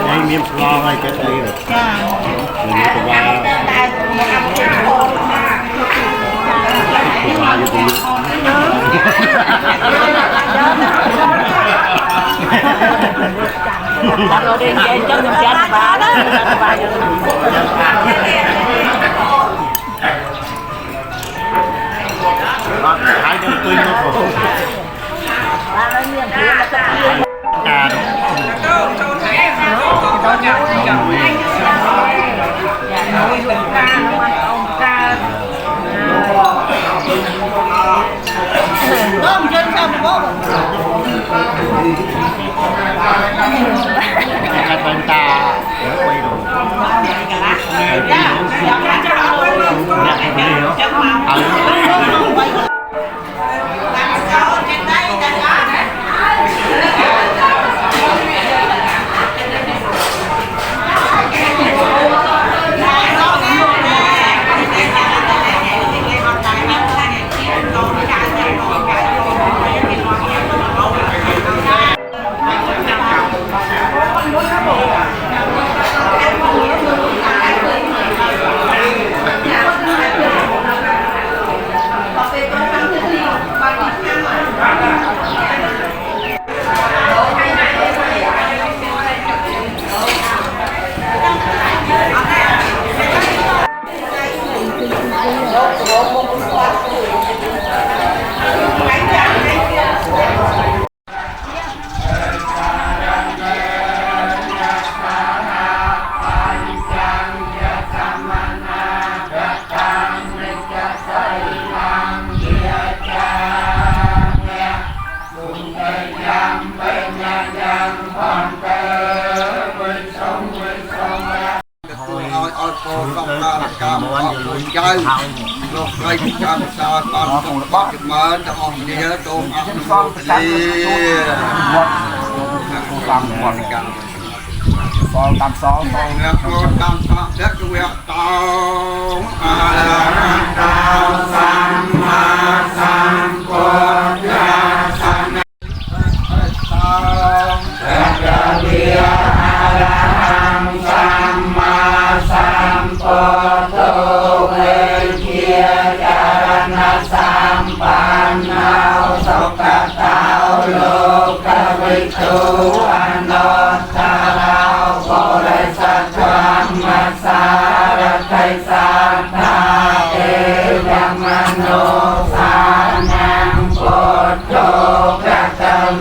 Anh miếng lo hay cái đấy rồi. Mình có ba kalau dia jajan jajan barang, hai đứa tôi nó khổ. Cà không chân sao mà bố cái bên ta quay đồ. chơi rồi cây cho sao con không bắt được mà nó đi hết tôm ăn con đi con tam sáu đất cái việc tao tao sam ma sam con ya sam tao đất cái aram sam ma sam con Sampanau sokatau lokavitu anotarau bodhisattvam masaratai sattva evamano sanam bodho kratam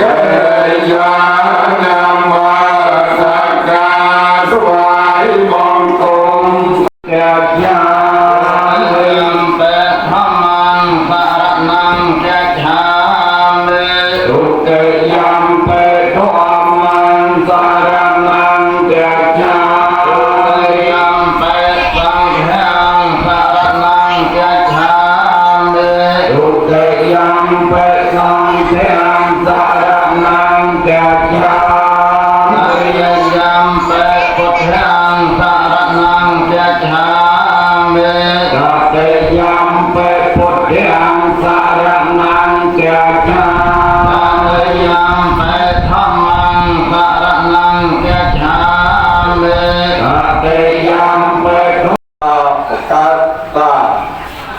ยานามวาสักการถวายบังคมแก่ญาติเปธรรมังสารนังแก่ชามิทุติยัมเปธรรมังสารนังแก่ชาทุติยัมเปสังฆังสารนังแก่ชามิทุติยัมเปสังฆังสารนังแก่ชามิยัมเปพุทธังสารนังแก่ชามิตัตยัมเปพุทธังสารนังแก่ชามิยัมเปธัมมังสารนังแก่ชามิตัตยัมเปประกาศตา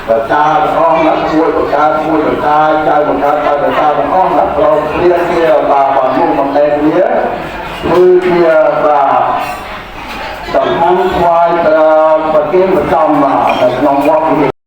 ประชาอ้อมนักช่วยประกาศช่วยประชาใจประกาศใจประชาอ้อมนักเราเรียกเกี่ยวกับความมุ่งมั่นในเนี้ยมือเกี่ยวกับสำนักควายตราประเก็บประจำมาในน้องวัด